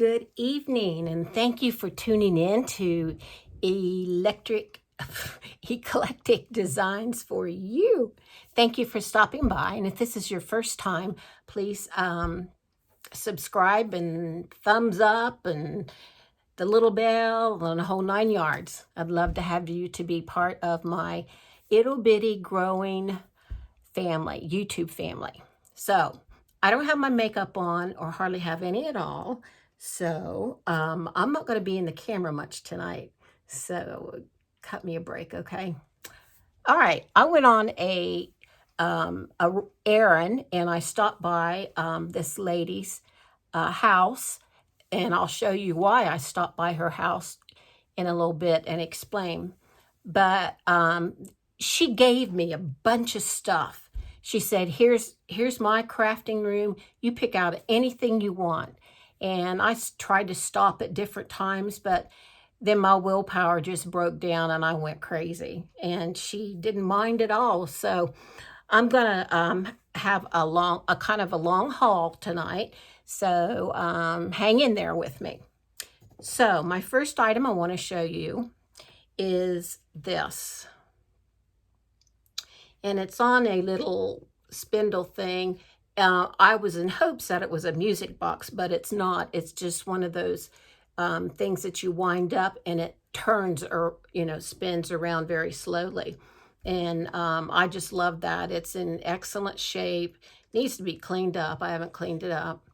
Good evening, and thank you for tuning in to Eclectic Designs for You. Thank you for stopping by, and if this is your first time, please subscribe and thumbs up and the little bell and the whole 9 yards. I'd love to have you to be part of my ittle bitty growing family, YouTube family. So I don't have my makeup on or hardly have any at all. So I'm not going to be in the camera much tonight. So cut me a break, okay? All right. I went on a errand and I stopped by this lady's house, and I'll show you why I stopped by her house in a little bit and explain. But she gave me a bunch of stuff. She said, here's my crafting room. You pick out anything you want. And I tried to stop at different times, but then my willpower just broke down and I went crazy. And she didn't mind at all. So I'm gonna have a kind of a long haul tonight. So hang in there with me. So my first item I want to show you is this. And it's on a little spindle thing. I was in hopes that it was a music box, but it's not. It's just one of those things that you wind up and it turns or, spins around very slowly. And I just love that. It's in excellent shape. Needs to be cleaned up. I haven't cleaned it up.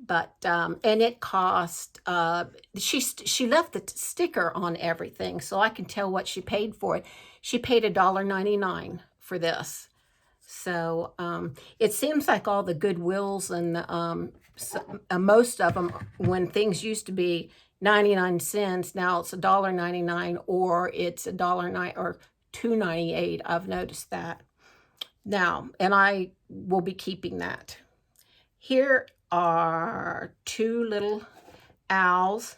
But, and it cost, she left the sticker on everything, so I can tell what she paid for it. She paid $1.99 for this. So it seems like all the Goodwills and most of them, when things used to be 99 cents, now it's $1.99 or it's $1.09 or $2.98. I've noticed that. Now, and I will be keeping that. Here are two little owls.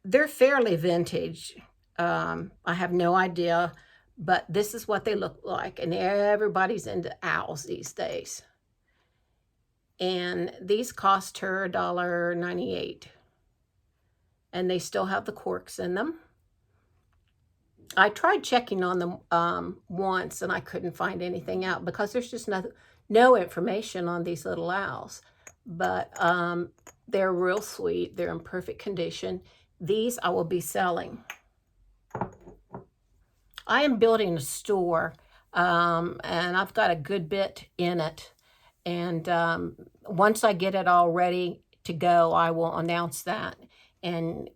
They're fairly vintage. I have no idea, but this is what they look like, and everybody's into owls these days. And these cost her $1.98, and they still have the corks in them. I tried checking on them once, and I couldn't find anything out because there's just no information on these little owls. But they're real sweet. They're in perfect condition. These I will be selling. I am building a store, and I've got a good bit in it. And once I get it all ready to go, I will announce that and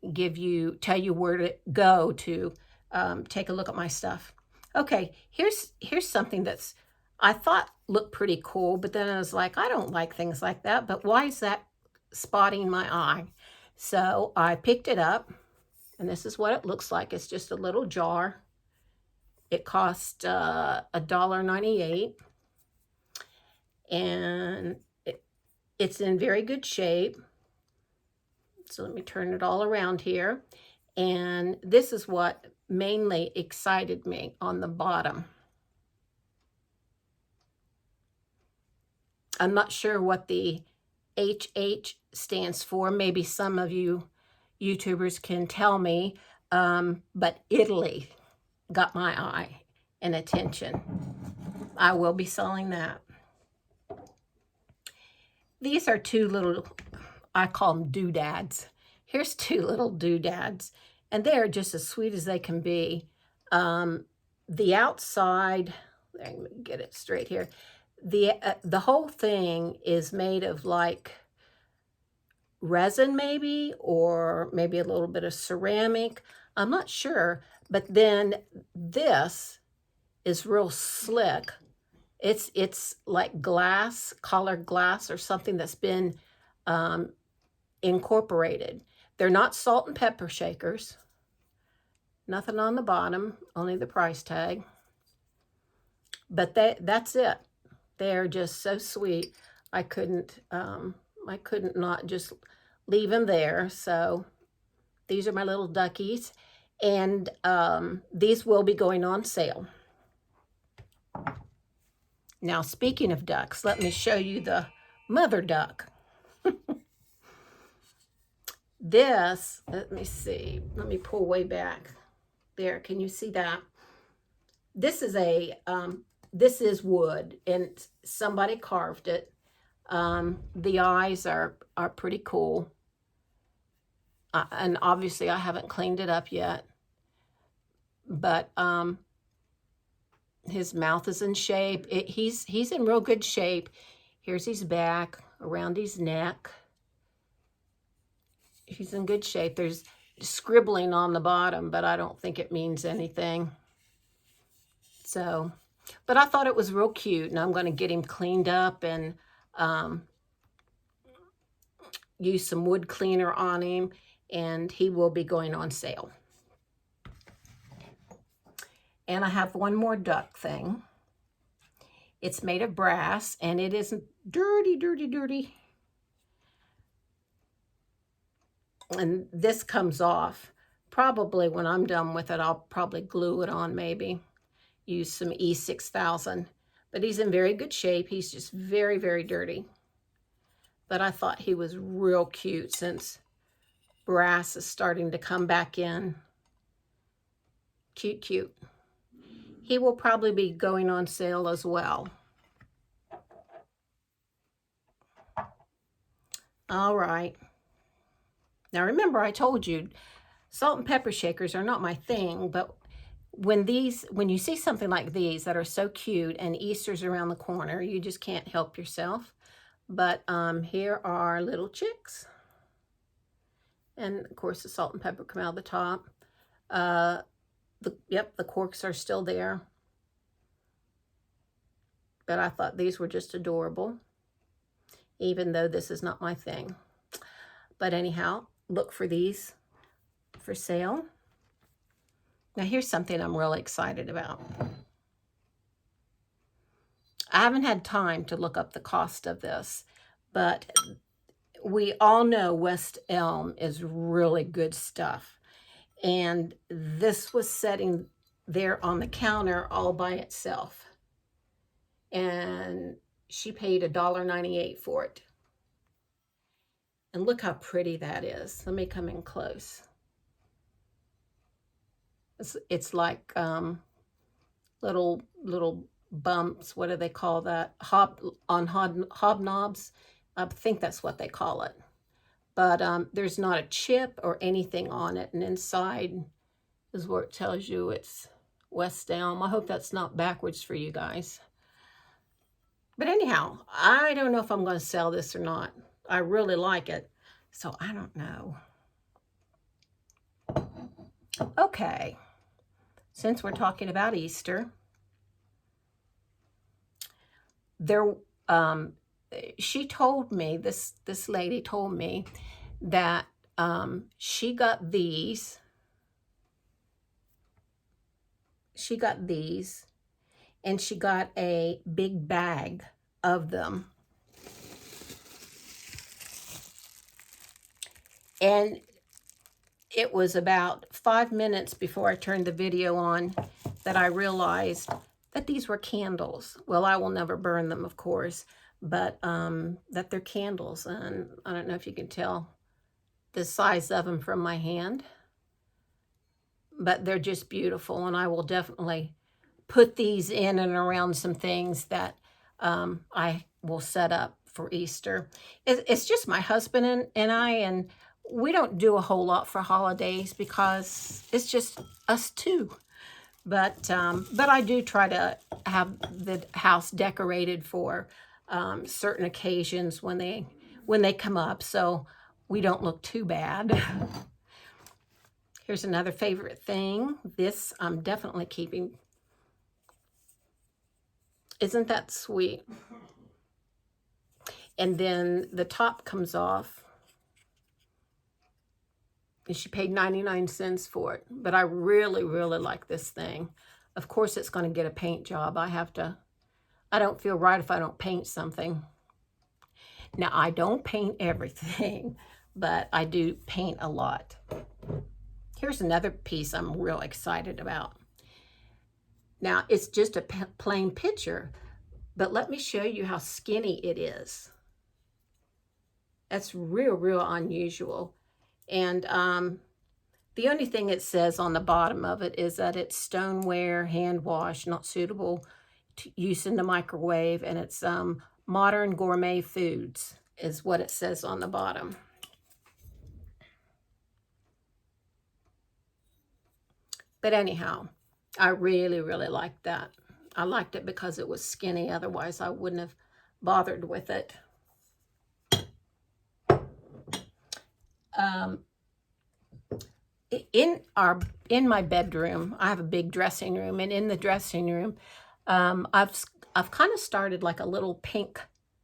tell you where to go to take a look at my stuff. Okay, here's something that's I thought looked pretty cool, but then I was like, I don't like things like that, but why is that spotting my eye? So I picked it up, and this is what it looks like. It's just a little jar. It cost $1.98, and it's in very good shape. So let me turn it all around here. And this is what mainly excited me on the bottom. I'm not sure what the HH stands for. Maybe some of you YouTubers can tell me, but Italy got my eye and attention. I will be selling that. These are two little, I call them doodads. Here's two little doodads, and they are just as sweet as they can be. The outside, let me get it straight here. The whole thing is made of like resin maybe, or maybe a little bit of ceramic. I'm not sure. But then this is real slick. It's like glass, colored glass or something that's been incorporated. They're not salt and pepper shakers. Nothing on the bottom, only the price tag. But that's it. They're just so sweet. I couldn't not just leave them there. So these are my little duckies, and these will be going on sale. Now, speaking of ducks, let me show you the mother duck. This, let me see. Let me pull way back. There, can you see that? This is this is wood, and somebody carved it. The eyes are pretty cool. And obviously I haven't cleaned it up yet. But his mouth is in shape. He's in real good shape. Here's his back, around his neck. He's in good shape. There's scribbling on the bottom, but I don't think it means anything. So, but I thought it was real cute, and I'm going to get him cleaned up and use some wood cleaner on him, and he will be going on sale. And I have one more duck thing. It's made of brass, and it isn't dirty, dirty, dirty. And this comes off. Probably when I'm done with it, I'll probably glue it on maybe. Use some E6000. But he's in very good shape. He's just very, very dirty. But I thought he was real cute since brass is starting to come back in. Cute, cute. He will probably be going on sale as well. All right. Now remember, I told you salt and pepper shakers are not my thing, but when you see something like these that are so cute and Easter's around the corner, you just can't help yourself. But here are little chicks. And of course the salt and pepper come out of the top. Yep, the corks are still there. But I thought these were just adorable, even though this is not my thing. But anyhow, look for these for sale. Now here's something I'm really excited about. I haven't had time to look up the cost of this, but we all know West Elm is really good stuff. And this was sitting there on the counter all by itself. And she paid $1.98 for it. And look how pretty that is. Let me come in close. It's like little bumps. What do they call that? Hobnobs. I think that's what they call it. But there's not a chip or anything on it. And inside is where it tells you it's West Elm. I hope that's not backwards for you guys. But anyhow, I don't know if I'm going to sell this or not. I really like it, so I don't know. Okay, since we're talking about Easter, she told me, this lady told me that she got these. She got these. And she got a big bag of them. And it was about 5 minutes before I turned the video on that I realized that these were candles. Well, I will never burn them, of course, but that they're candles. And I don't know if you can tell the size of them from my hand, but they're just beautiful. And I will definitely put these in and around some things that I will set up for Easter. It's just my husband and I, and we don't do a whole lot for holidays because it's just us two. But I do try to have the house decorated for certain occasions when they come up, so we don't look too bad. Here's another favorite thing. This I'm definitely keeping. Isn't that sweet? And then the top comes off. And she paid 99 cents for it. But I really, really like this thing. Of course, it's going to get a paint job. I don't feel right if I don't paint something. Now, I don't paint everything, but I do paint a lot. Here's another piece I'm real excited about. Now, it's just a plain picture, but let me show you how skinny it is. That's real, real unusual. And the only thing it says on the bottom of it is that it's stoneware, hand wash, not suitable to use in the microwave, and it's modern gourmet foods is what it says on the bottom. But anyhow, I really, really liked that. I liked it because it was skinny. Otherwise, I wouldn't have bothered with it. In my bedroom, I have a big dressing room, and in the dressing room, I've kind of started like a little pink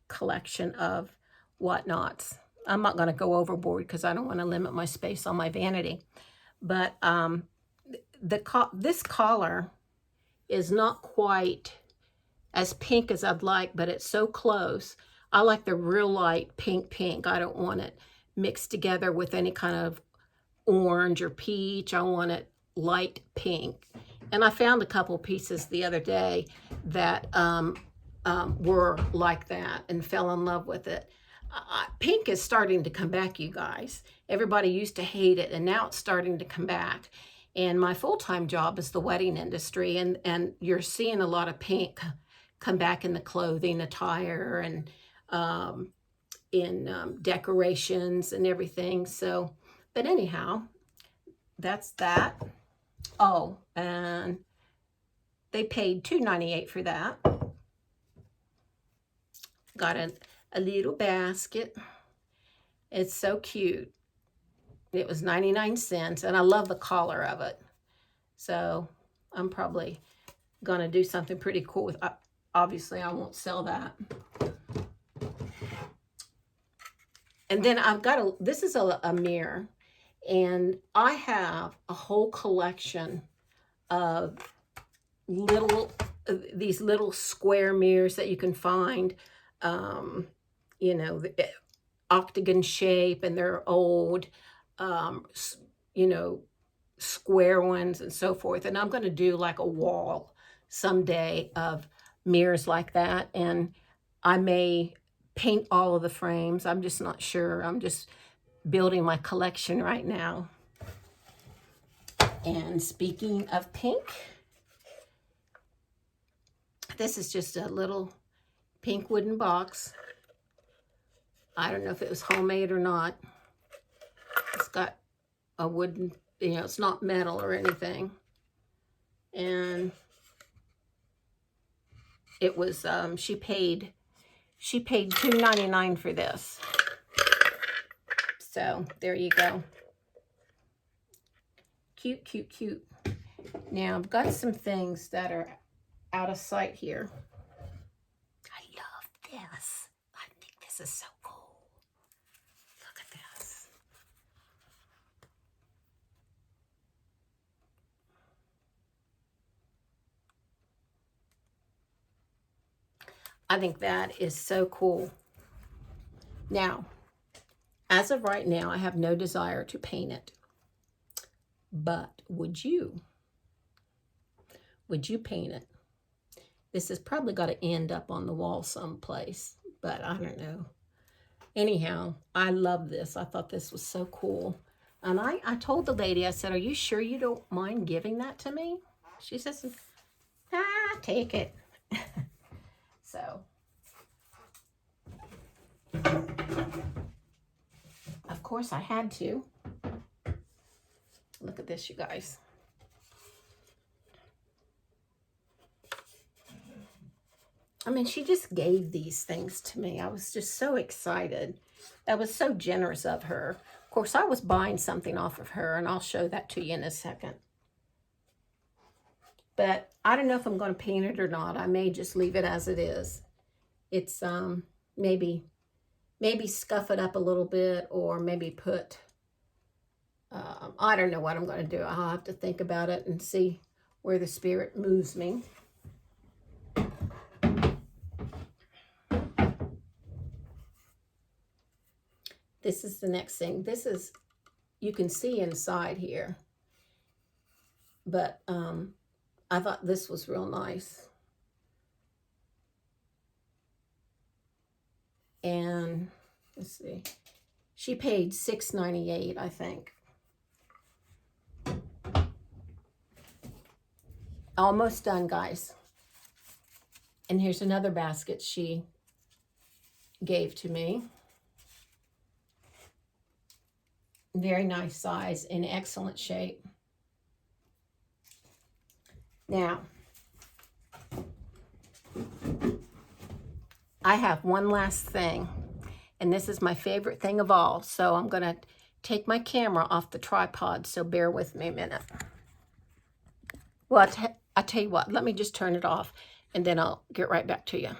collection of whatnots. I'm not going to go overboard because I don't want to limit my space on my vanity. But this collar is not quite as pink as I'd like, but it's so close. I like the real light pink. I don't want it mixed together with any kind of orange or peach. I want it light pink. And I found a couple pieces the other day that were like that and fell in love with it. Pink is starting to come back, you guys. Everybody used to hate it, and now it's starting to come back. And my full-time job is the wedding industry, and you're seeing a lot of pink come back in the clothing, attire, and in decorations and everything. So, but anyhow, that's that. Oh, and they paid $2.98 for that. Got a little basket. It's so cute. It was 99 cents, and I love the collar of it. So I'm probably going to do something pretty cool with it. Obviously, I won't sell that. And then I've got this is a mirror, and I have a whole collection of these little square mirrors that you can find, you know, the octagon shape, and they're old, you know, square ones and so forth. And I'm going to do like a wall someday of mirrors like that, and I may paint all of the frames. I'm just not sure. I'm just building my collection right now. And speaking of pink, this is just a little pink wooden box. I don't know if it was homemade or not. It's got a wooden, you know, it's not metal or anything. And it was, she paid $2.99 for this. So there you go. Cute. Now I've got some things that are out of sight here. I love this. I think this is so cool. Look at this. I think that is so cool. Now, as of right now, I have no desire to paint it. But would you? Would you paint it? This has probably got to end up on the wall someplace, but I don't know. Anyhow, I love this. I thought this was so cool. And I told the lady, I said, "Are you sure you don't mind giving that to me?" She says, take it. So, of course I had to. Look at this, you guys. I mean, she just gave these things to me. I was just so excited. That was so generous of her. Of course, I was buying something off of her, and I'll show that to you in a second. But I don't know if I'm going to paint it or not. I may just leave it as it is. It's maybe scuff it up a little bit, or maybe put, I don't know what I'm going to do. I'll have to think about it and see where the spirit moves me. This is the next thing. This is, you can see inside here, but I thought this was real nice. And let's see, She paid $6.98, I think. Almost done, guys. And here's another basket she gave to me. Very nice size, in excellent shape. Now, I have one last thing, and this is my favorite thing of all. So I'm going to take my camera off the tripod, so bear with me a minute. Well, I'll tell you what, let me just turn it off, and then I'll get right back to you.